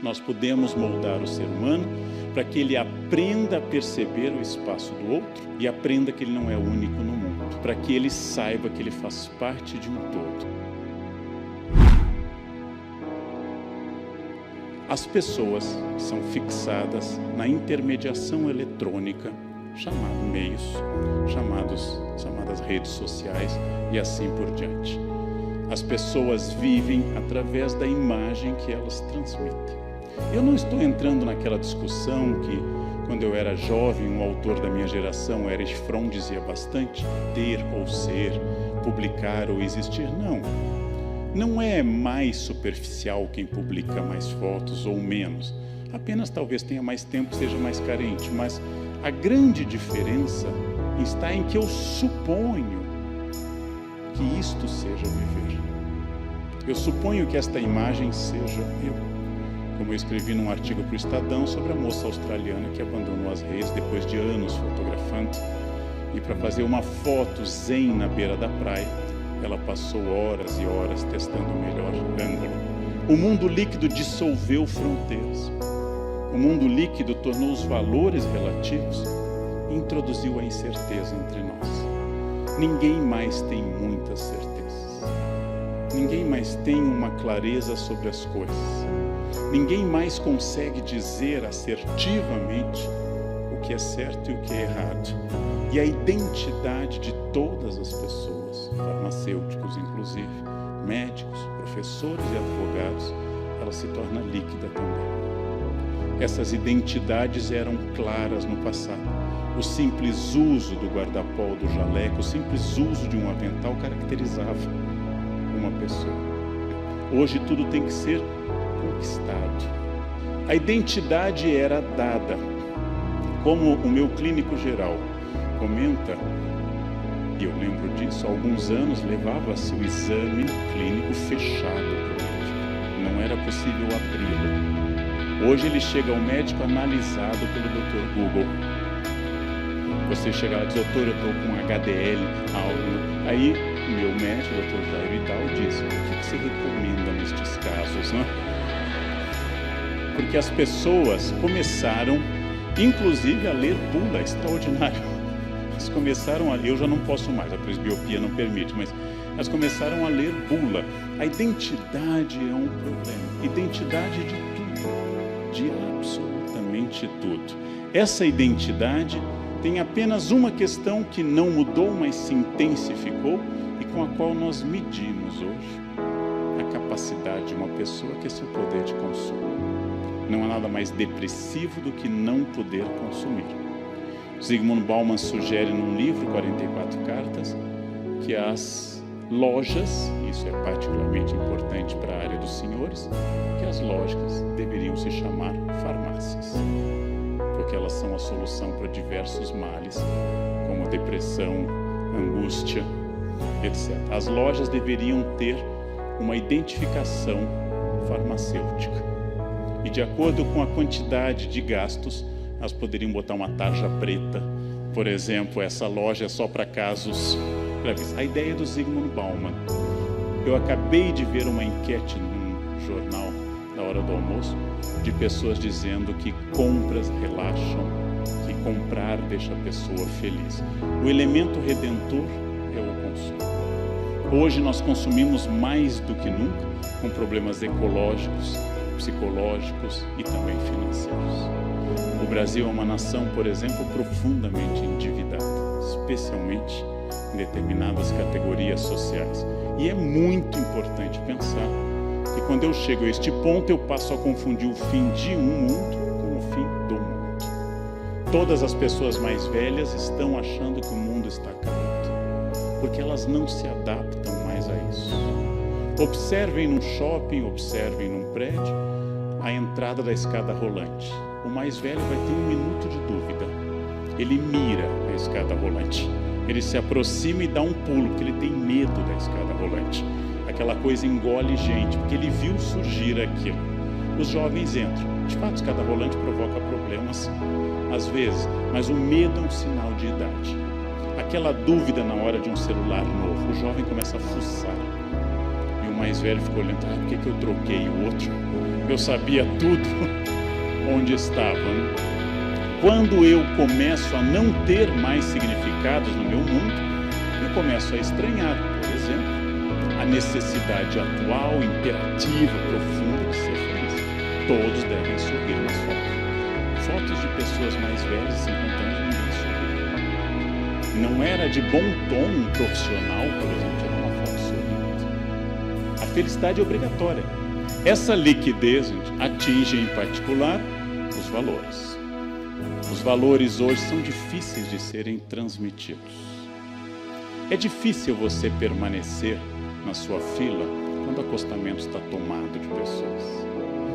nós podemos moldar o ser humano para que ele aprenda a perceber o espaço do outro e aprenda que ele não é único no mundo, para que ele saiba que ele faz parte de um todo. As pessoas são fixadas na intermediação eletrônica, chamadas redes sociais e assim por diante. As pessoas vivem através da imagem que elas transmitem. Eu não estou entrando naquela discussão que, quando eu era jovem, um autor da minha geração, Erich Fromm, dizia bastante: ter ou ser, publicar ou existir. Não é mais superficial quem publica mais fotos ou menos. Apenas talvez tenha mais tempo, seja mais carente. Mas a grande diferença está em que eu suponho que isto seja viver. Eu suponho que esta imagem seja eu. Como eu escrevi num artigo para o Estadão sobre a moça australiana que abandonou as redes depois de anos fotografando. E para fazer uma foto zen na beira da praia, ela passou horas e horas testando o melhor ângulo. O mundo líquido dissolveu fronteiras. O mundo líquido tornou os valores relativos e introduziu a incerteza entre nós. Ninguém mais tem muitas certezas. Ninguém mais tem uma clareza sobre as coisas. Ninguém mais consegue dizer assertivamente o que é certo e o que é errado. E a identidade de todas as pessoas, farmacêuticos inclusive, médicos, professores e advogados, ela se torna líquida também. Essas identidades eram claras no passado. O simples uso do guarda-pó ou do jaleco, o simples uso de um avental caracterizava uma pessoa. Hoje tudo tem que ser conquistado. A identidade era dada. Como o meu clínico geral comenta, e eu lembro disso, há alguns anos levava-se o exame clínico fechado para o médico. Não era possível abri-lo. Hoje ele chega ao médico analisado pelo Dr. Google. Você chega lá e diz: doutor, eu estou com HDL alto. Aí meu médico, o Dr. Jair Vidal, diz: o que você recomenda nestes casos, né? Porque as pessoas começaram, inclusive, a ler bula, extraordinário. Elas começaram a ler, eu já não posso mais, a presbiopia não permite, mas elas começaram a ler bula. A identidade é um problema. Identidade de tudo, de absolutamente tudo. Essa identidade tem apenas uma questão que não mudou, mas se intensificou e com a qual nós medimos hoje a capacidade de uma pessoa, que é seu poder de consumo. Não há nada mais depressivo do que não poder consumir. Zygmunt Bauman sugere num livro, 44 cartas, que as lojas, isso é particularmente importante para a área dos senhores, que as lojas deveriam se chamar farmácias, porque elas são a solução para diversos males, como depressão, angústia, etc. As lojas deveriam ter uma identificação farmacêutica. E de acordo com a quantidade de gastos, nós poderíamos botar uma tarja preta. Por exemplo, essa loja é só para casos graves. A ideia do Zygmunt Bauman. Eu acabei de ver uma enquete num jornal na hora do almoço, de pessoas dizendo que compras relaxam, que comprar deixa a pessoa feliz. O elemento redentor é o consumo. Hoje nós consumimos mais do que nunca, com problemas ecológicos, psicológicos e também financeiros. O Brasil é uma nação, por exemplo, profundamente endividada, especialmente em determinadas categorias sociais. E é muito importante pensar que quando eu chego a este ponto, eu passo a confundir o fim de um mundo com o fim do mundo. Todas as pessoas mais velhas estão achando que o mundo está acabando, porque elas não se adaptam mais a isso. Observem num shopping, observem num prédio, a entrada da escada rolante. O mais velho vai ter 1 minuto de dúvida. Ele mira a escada rolante. Ele se aproxima e dá um pulo, porque ele tem medo da escada rolante. Aquela coisa engole gente, porque ele viu surgir aquilo. Os jovens entram. De fato, a escada rolante provoca problemas, às vezes, mas o medo é um sinal de idade. Aquela dúvida na hora de um celular novo, o jovem começa a fuçar. E o mais mais velho ficou olhando, por que eu troquei o outro? Eu sabia tudo onde estava. Né? Quando eu começo a não ter mais significados no meu mundo, eu começo a estranhar, por exemplo, a necessidade atual, imperativa, profunda de ser feliz. Todos devem sorrir nas fotos. Fotos de pessoas mais velhas, 50 anos, ninguém sorri. Não era de bom tom um profissional, por exemplo, tirar uma foto sorrindo. A felicidade é obrigatória. Essa liquidez, gente, atinge em particular os valores. Os valores hoje são difíceis de serem transmitidos. É difícil você permanecer na sua fila quando o acostamento está tomado de pessoas.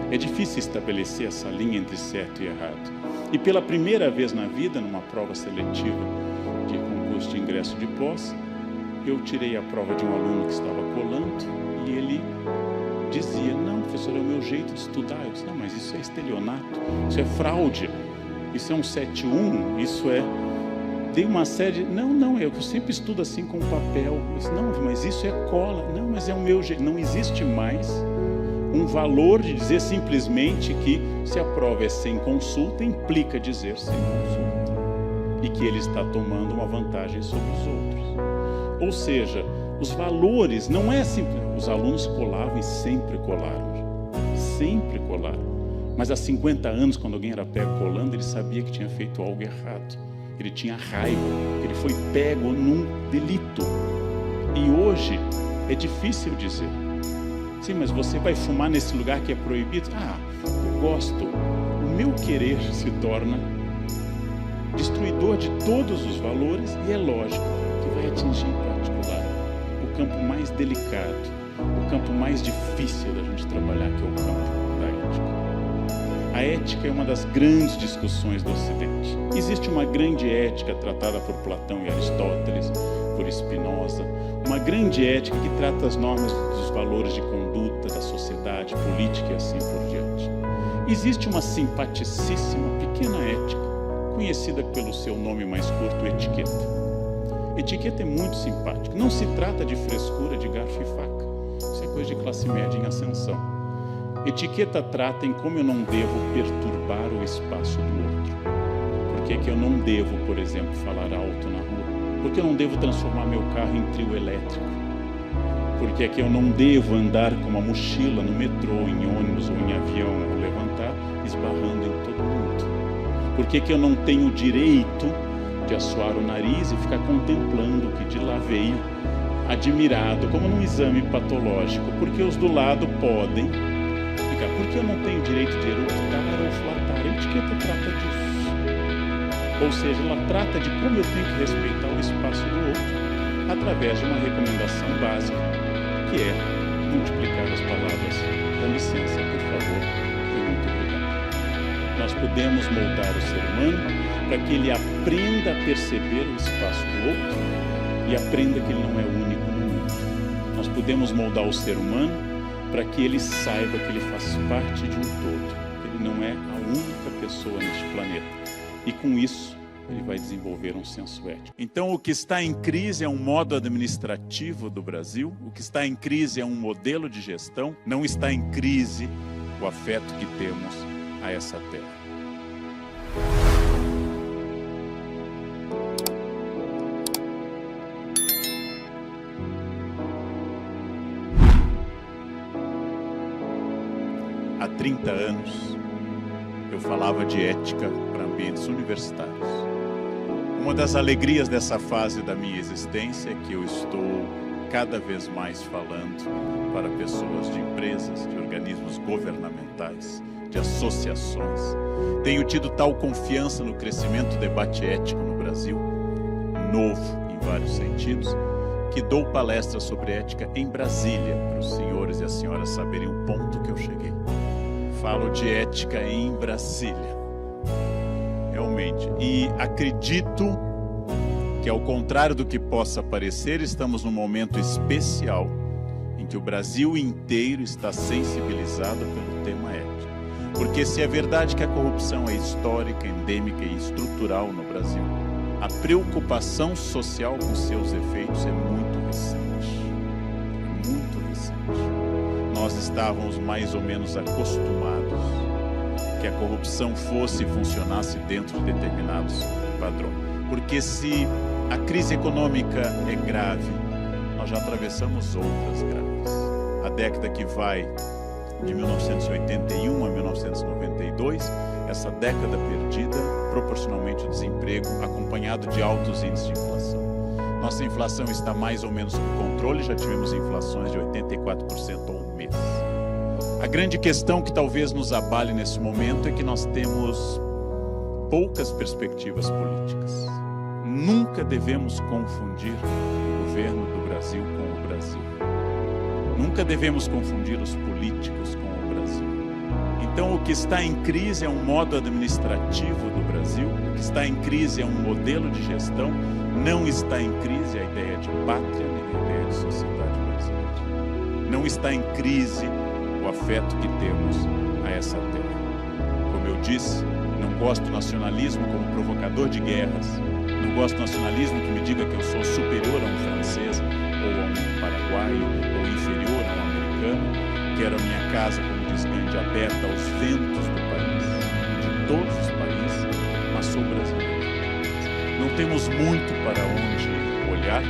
É difícil estabelecer essa linha entre certo e errado. E pela primeira vez na vida, numa prova seletiva de concurso de ingresso de pós, eu tirei a prova de um aluno que estava colando e ele dizia, não, professor, é o meu jeito de estudar. Eu disse, não, mas isso é estelionato, isso é fraude, isso é um 7-1, isso é... Dei uma série de... Não, eu sempre estudo assim com papel. Eu disse, não, mas isso é cola. Não, mas é o meu jeito. Não existe mais um valor de dizer simplesmente que se a prova é sem consulta, implica dizer sem consulta. E que ele está tomando uma vantagem sobre os outros. Ou seja, os valores não é simples. Os alunos colavam e sempre colaram. Sempre colaram. Mas há 50 anos, quando alguém era pego colando, ele sabia que tinha feito algo errado. Ele tinha raiva, ele foi pego num delito. E hoje é difícil dizer. Sim, mas você vai fumar nesse lugar que é proibido? Eu gosto. O meu querer se torna destruidor de todos os valores e é lógico que vai atingir em particular o campo mais delicado, o campo mais difícil da gente trabalhar, que é o campo da ética. A ética é uma das grandes discussões do Ocidente. Existe uma grande ética tratada por Platão e Aristóteles, por Spinoza, uma grande ética que trata as normas dos valores de conduta da sociedade, política e assim por diante. Existe uma simpaticíssima pequena ética, conhecida pelo seu nome mais curto, etiqueta. Etiqueta é muito simpática. Não se trata de frescura de garfo e faca. Isso é coisa de classe média em ascensão. Etiqueta trata em como eu não devo perturbar o espaço do outro. Por que eu não devo, por exemplo, falar alto na rua? Por que eu não devo transformar meu carro em trio elétrico? Por que eu não devo andar com uma mochila no metrô, em ônibus ou em avião, ou levantar, esbarrando em todo mundo? Por que eu não tenho o direito de assoar o nariz e ficar contemplando o que de lá veio, admirado, como num exame patológico? Porque os do lado podem. Por que eu não tenho direito de eructar ou flatar? A etiqueta trata disso. Ou seja, ela trata de como eu tenho que respeitar o espaço do outro através de uma recomendação básica, que é multiplicar as palavras com licença, por favor, e muito obrigado. Nós podemos moldar o ser humano para que ele aprenda a perceber o espaço do outro e aprenda que ele não é único no mundo. Nós podemos moldar o ser humano para que ele saiba que ele faz parte de um todo, que ele não é a única pessoa neste planeta. E com isso, ele vai desenvolver um senso ético. Então, o que está em crise é um modo administrativo do Brasil, o que está em crise é um modelo de gestão, não está em crise o afeto que temos a essa terra. Há 30 anos, eu falava de ética para ambientes universitários. Uma das alegrias dessa fase da minha existência é que eu estou cada vez mais falando para pessoas de empresas, de organismos governamentais, de associações. Tenho tido tal confiança no crescimento do debate ético no Brasil, novo em vários sentidos, que dou palestras sobre ética em Brasília, para os senhores e as senhoras saberem o ponto que eu cheguei. Falo de ética em Brasília, realmente. E acredito que, ao contrário do que possa parecer, estamos num momento especial em que o Brasil inteiro está sensibilizado pelo tema ética. Porque se é verdade que a corrupção é histórica, endêmica e estrutural no Brasil, a preocupação social com seus efeitos é muito recente. É muito recente. estávamos mais ou menos acostumados que a corrupção fosse e funcionasse dentro de determinados padrões. Porque se a crise econômica é grave, nós já atravessamos outras graves. A década que vai de 1981 a 1992, essa década perdida, proporcionalmente o desemprego, acompanhado de altos índices de inflação. Nossa inflação está mais ou menos sob controle, já tivemos inflações de 84% ao mês. A grande questão que talvez nos abale nesse momento é que nós temos poucas perspectivas políticas. Nunca devemos confundir o governo do Brasil com o Brasil. Nunca devemos confundir os políticos com o Brasil. Então, o que está em crise é um modo administrativo do Brasil, o que está em crise é um modelo de gestão, não está em crise a ideia de pátria, nem a ideia de sociedade brasileira. Não está em crise o afeto que temos a essa terra. Como eu disse, não gosto do nacionalismo como provocador de guerras, não gosto do nacionalismo que me diga que eu sou superior a um francês, ou a um paraguaio, ou inferior a um americano. Quero a minha casa, como diz Gandhi, aberta aos ventos do país, de todos os países, mas sou brasileiro. Não temos muito para onde olhar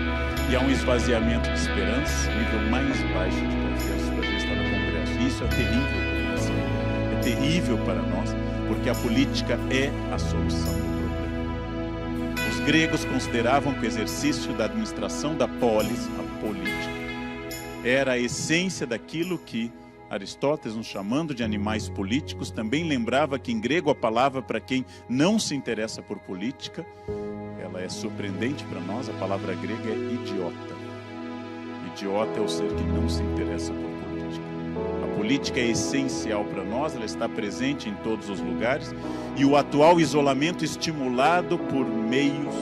e há um esvaziamento de esperança, nível mais baixo de confiança. O Brasil está no Congresso. E isso é terrível para o Brasil. É terrível para nós, porque a política é a solução do problema. Os gregos consideravam que o exercício da administração da polis, a política, era a essência daquilo que Aristóteles, nos chamando de animais políticos, também lembrava que em grego a palavra para quem não se interessa por política, ela é surpreendente para nós, a palavra grega é idiota. Idiota é o ser que não se interessa por política. A política é essencial para nós, ela está presente em todos os lugares, e o atual isolamento estimulado por meios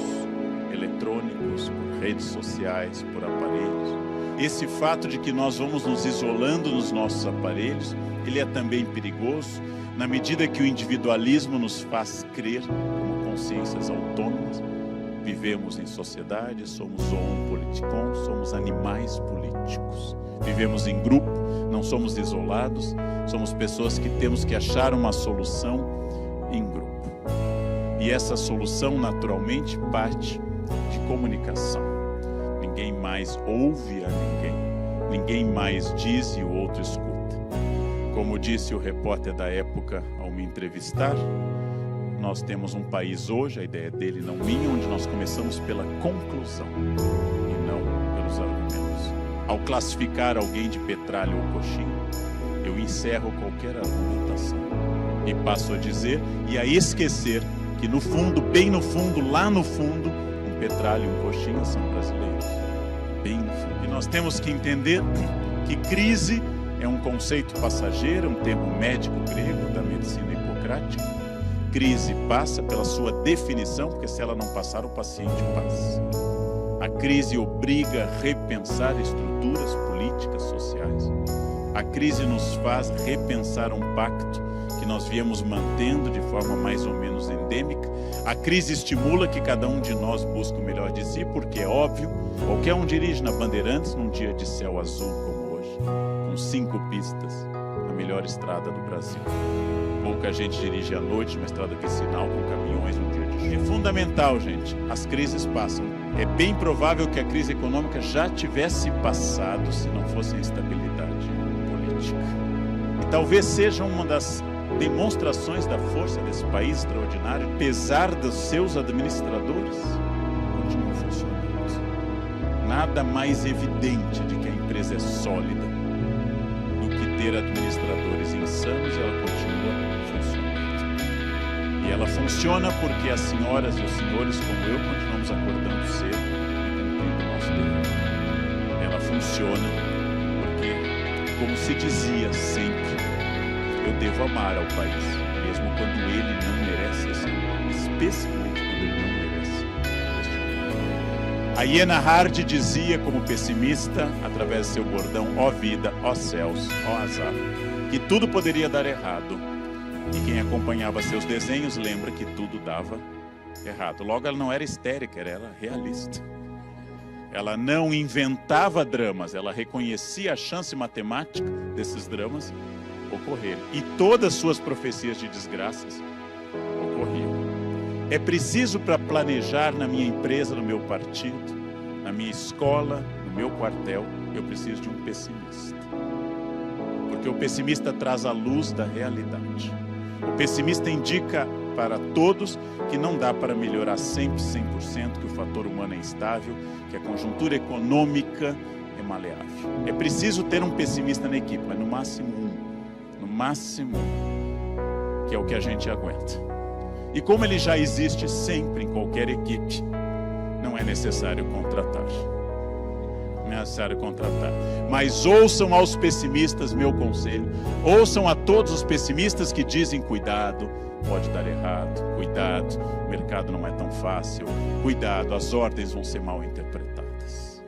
eletrônicos, por redes sociais, por aparelhos. Esse fato de que nós vamos nos isolando nos nossos aparelhos, ele é também perigoso, na medida que o individualismo nos faz crer como consciências autônomas. Vivemos em sociedade, somos zoon politikon, somos animais políticos. Vivemos em grupo, não somos isolados, somos pessoas que temos que achar uma solução em grupo. E essa solução, naturalmente, parte de comunicação. Ninguém mais ouve a ninguém mais diz e o outro escuta. Como disse o repórter da época ao me entrevistar, nós temos um país hoje, a ideia dele não minha, onde nós começamos pela conclusão e não pelos argumentos. Ao classificar alguém de petralha ou coxinha, eu encerro qualquer argumentação e passo a dizer e a esquecer que no fundo, bem no fundo, lá no fundo, um petralha e um coxinha são brasileiros. Bem no fundo. E nós temos que entender que crise é um conceito passageiro, um termo médico grego da medicina hipocrática. Crise passa pela sua definição, porque se ela não passar, o paciente passa. A crise obriga a repensar estruturas políticas, sociais. A crise nos faz repensar um pacto que nós viemos mantendo de forma mais ou menos endêmica. A crise estimula que cada um de nós busque o melhor de si, porque é óbvio, qualquer um dirige na Bandeirantes num dia de céu azul como hoje, com 5 pistas, a melhor estrada do Brasil. Pouca gente dirige à noite numa estrada vicinal com caminhões num dia de chuva. É fundamental, gente, as crises passam. É bem provável que a crise econômica já tivesse passado se não fosse a instabilidade política. E talvez seja uma das demonstrações da força desse país extraordinário, apesar dos seus administradores, continuam funcionando. Nada mais evidente de que a empresa é sólida do que ter administradores insanos e ela continua funcionando. E ela funciona porque as senhoras e os senhores, como eu, continuamos acordando cedo e cumprindo o nosso dever. Ela funciona porque, como se dizia sempre, eu devo amar ao país, mesmo quando ele não merece esse amor, especialmente quando ele não merece este amor. A Iena Hard dizia, como pessimista, através do seu bordão, ó vida, ó céus, ó azar, que tudo poderia dar errado. E quem acompanhava seus desenhos lembra que tudo dava errado. Logo, ela não era histérica, ela era realista. ela não inventava dramas, ela reconhecia a chance matemática desses dramas ocorrerem. E todas suas profecias de desgraças ocorriam. É preciso, para planejar na minha empresa, no meu partido, na minha escola, no meu quartel, eu preciso de um pessimista. Porque o pessimista traz a luz da realidade. O pessimista indica para todos que não dá para melhorar sempre 100%, que o fator humano é instável, que a conjuntura econômica é maleável. É preciso ter um pessimista na equipe, mas no máximo um. No máximo, que é o que a gente aguenta. E como ele já existe sempre em qualquer equipe, não é necessário contratar. Não é necessário contratar. Mas ouçam aos pessimistas meu conselho. Ouçam a todos os pessimistas que dizem cuidado, pode dar errado, cuidado, o mercado não é tão fácil, cuidado, as ordens vão ser mal interpretadas.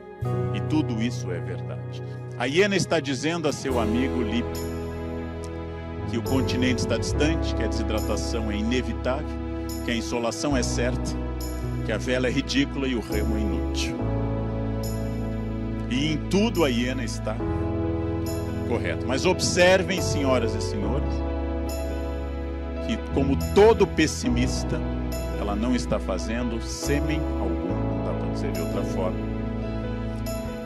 E tudo isso é verdade. A hiena está dizendo a seu amigo Lipe que o continente está distante, que a desidratação é inevitável, que a insolação é certa, que a vela é ridícula e o remo é inútil. E em tudo a hiena está correta. Mas observem, senhoras e senhores, que como todo pessimista, ela não está fazendo sêmen algum, não dá para dizer de outra forma.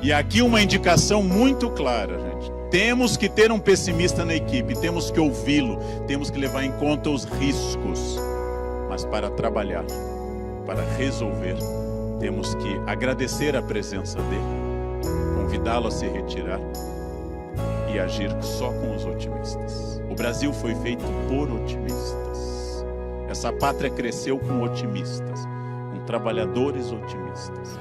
E aqui uma indicação muito clara, gente. Temos que ter um pessimista na equipe, temos que ouvi-lo, temos que levar em conta os riscos. Mas para trabalhar, para resolver, temos que agradecer a presença dele, convidá-lo a se retirar e agir só com os otimistas. O Brasil foi feito por otimistas. Essa pátria cresceu com otimistas, com trabalhadores otimistas.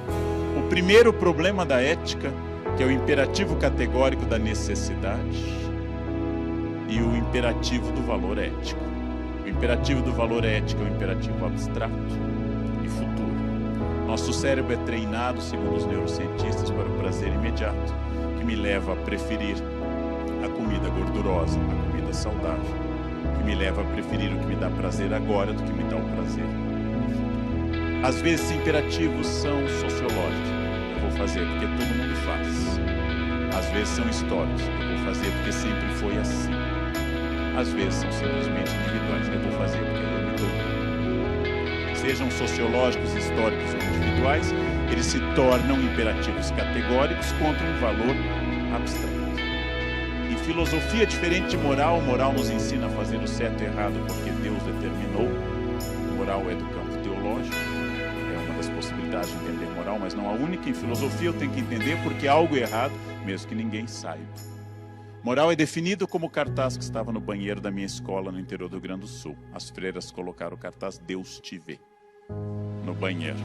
O primeiro problema da ética, que é o imperativo categórico da necessidade e o imperativo do valor ético. O imperativo do valor ético é o imperativo abstrato e futuro. Nosso cérebro é treinado, segundo os neurocientistas, para o prazer imediato, que me leva a preferir a comida gordurosa, a comida saudável, que me leva a preferir o que me dá prazer agora do que me dá o prazer. Às vezes imperativos são sociológicos, eu vou fazer porque todo mundo faz. Às vezes são históricos, eu vou fazer porque sempre foi assim. Às vezes são simplesmente individuais, eu vou fazer porque eu me dou. Sejam sociológicos, históricos ou individuais, eles se tornam imperativos categóricos contra um valor abstrato. Em filosofia, diferente de moral, moral nos ensina a fazer o certo e errado porque Deus determinou. Moral é do campo teológico, é uma das possibilidades de entender moral, mas não a única. Em filosofia eu tenho que entender porque algo é errado, mesmo que ninguém saiba. Moral é definido como o cartaz que estava no banheiro da minha escola no interior do Rio Grande do Sul. As freiras colocaram o cartaz Deus te vê no banheiro.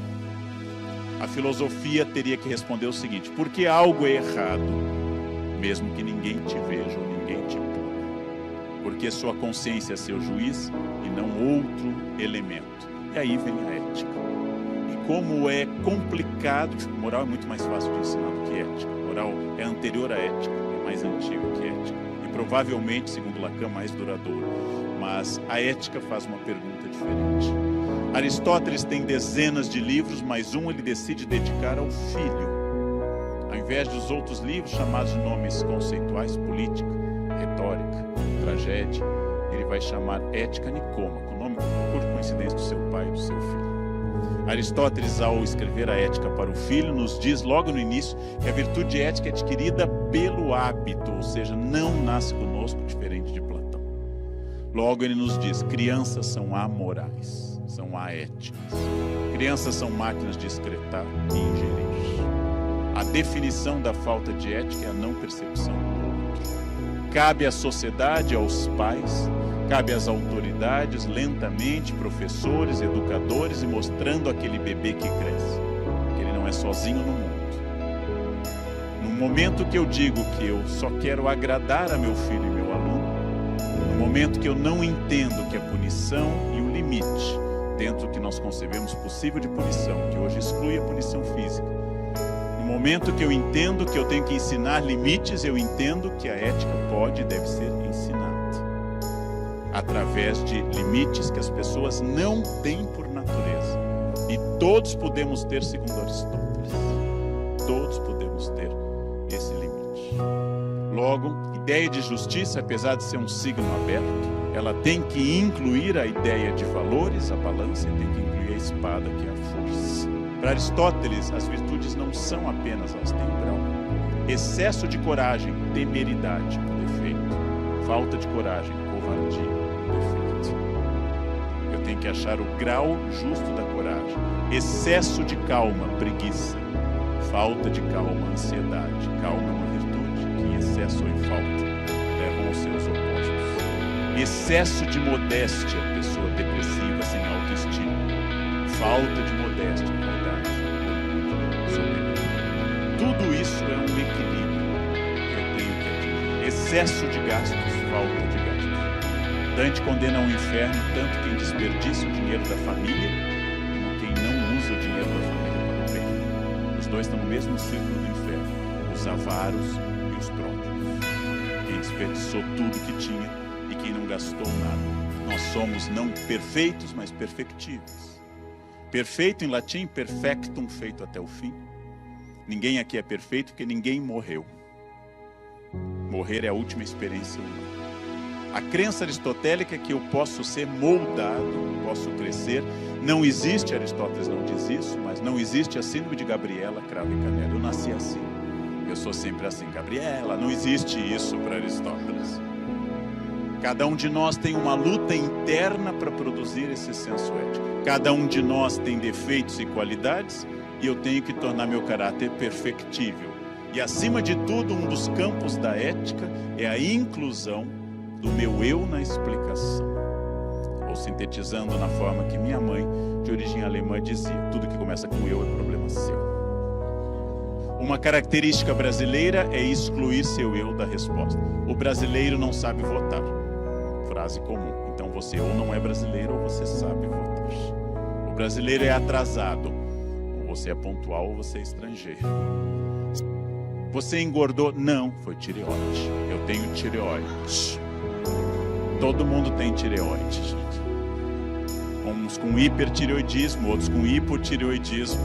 A filosofia teria que responder o seguinte: por que algo é errado, mesmo que ninguém te veja ou ninguém te pune? Porque sua consciência é seu juiz e não outro elemento. E aí vem a ética. E como é complicado, moral é muito mais fácil de ensinar do que ética. Moral é anterior à ética, é mais antigo que ética. E provavelmente, segundo Lacan, mais duradouro. Mas a ética faz uma pergunta diferente. Aristóteles tem dezenas de livros, mas um ele decide dedicar ao filho. Ao invés dos outros livros chamados de nomes conceituais, política, retórica, tragédia, ele vai chamar Ética Nicômaco, o nome por coincidência do seu pai e do seu filho. Aristóteles, ao escrever a ética para o filho, nos diz logo no início que a virtude ética é adquirida pelo hábito, ou seja, não nasce conosco, diferente de Platão. Logo ele nos diz: crianças são amorais, são aéticas. Crianças são máquinas de excretar e ingerir. A definição da falta de ética é a não percepção do outro. Cabe à sociedade, aos pais, cabe às autoridades, lentamente, professores, educadores, e mostrando aquele bebê que cresce, que ele não é sozinho no mundo. No momento que eu digo que eu só quero agradar a meu filho e meu aluno, no momento que eu não entendo que a punição e o limite, dentro do que nós concebemos possível de punição, que hoje exclui a punição física, no momento que eu entendo que eu tenho que ensinar limites, eu entendo que a ética pode e deve ser ensinada através de limites que as pessoas não têm por natureza. E todos podemos ter, segundo Aristóteles. todos podemos ter esse limite. Logo, ideia de justiça, apesar de ser um signo aberto, ela tem que incluir a ideia de valores, a balança, e tem que incluir a espada, que é a força. Para Aristóteles, as virtudes não são apenas as tem grau. Excesso de coragem, temeridade, defeito. Falta de coragem, covardia, defeito. Eu tenho que achar o grau justo da coragem. Excesso de calma, preguiça. Falta de calma, ansiedade. Calma é uma virtude que em excesso ou em falta levam aos seus opostos. Excesso de modéstia, pessoa depressiva, sem autoestima. Falta de modéstia, vaidade, soberania. Tudo isso é um equilíbrio que eu tenho que atingir. Excesso de gastos, falta de gastos. Dante condena ao inferno tanto quem desperdiça o dinheiro da família, como quem não usa o dinheiro da família para o bem. Os dois estão no mesmo círculo do inferno, os avaros e os pródigos. Quem desperdiçou tudo que tinha e quem não gastou nada. Nós somos não perfeitos, mas perfectíveis. Perfeito em latim, perfectum, feito até o fim. Ninguém aqui é perfeito porque ninguém morreu. Morrer é a última experiência humana. A crença aristotélica é que eu posso ser moldado, posso crescer. Não existe, Aristóteles não diz isso, mas não existe a síndrome de Gabriela, cravo e canela. Eu nasci assim. Eu sou sempre assim. Gabriela, não existe isso para Aristóteles. Cada um de nós tem uma luta interna para produzir esse senso ético. Cada um de nós tem defeitos e qualidades e eu tenho que tornar meu caráter perfectível. E acima de tudo, um dos campos da ética é a inclusão do meu eu na explicação. Ou sintetizando na forma que minha mãe, de origem alemã, dizia: tudo que começa com eu é problema seu. Uma característica brasileira é excluir seu eu da resposta. O brasileiro não sabe votar. Frase comum. Então você ou não é brasileiro ou você sabe votar. O brasileiro é atrasado. Ou você é pontual ou você é estrangeiro. Você engordou? Não, foi tireoide. Eu tenho tireoide. Todo mundo tem tireoide, gente. Uns com hipertireoidismo, outros com hipotireoidismo.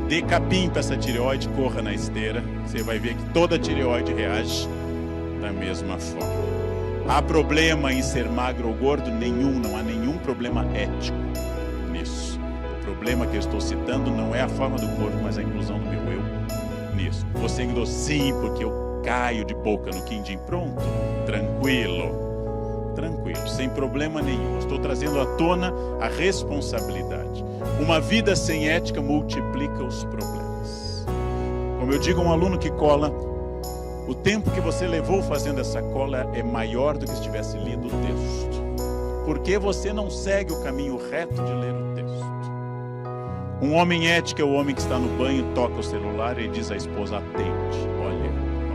Dê capim para essa tireoide, corra na esteira. Você vai ver que toda tireoide reage da mesma forma. Há problema em ser magro ou gordo? Nenhum, não há nenhum problema ético nisso. O problema que eu estou citando não é a forma do corpo, mas a inclusão do meu eu nisso. Você engordou? Sim, porque eu caio de boca no quindim. Pronto, tranquilo, tranquilo, sem problema nenhum. Estou trazendo à tona a responsabilidade. Uma vida sem ética multiplica os problemas. Como eu digo a um aluno que cola, o tempo que você levou fazendo essa cola é maior do que se tivesse lido o texto. Porque você não segue o caminho reto de ler o texto. Um homem ético é o homem que está no banho, toca o celular e diz à esposa: atende.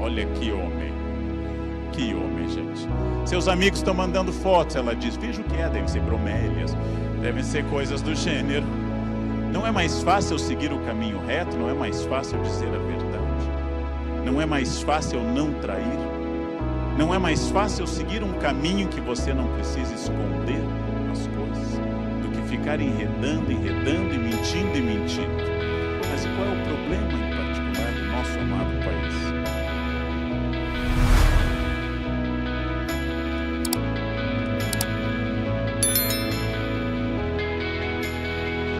Olha que homem. Que homem, gente. Seus amigos estão mandando fotos, ela diz: veja o que é, devem ser bromélias, devem ser coisas do gênero. Não é mais fácil seguir o caminho reto? Não é mais fácil dizer a verdade? Não é mais fácil não trair? Não é mais fácil seguir um caminho em que você não precisa esconder as coisas do que ficar enredando e mentindo?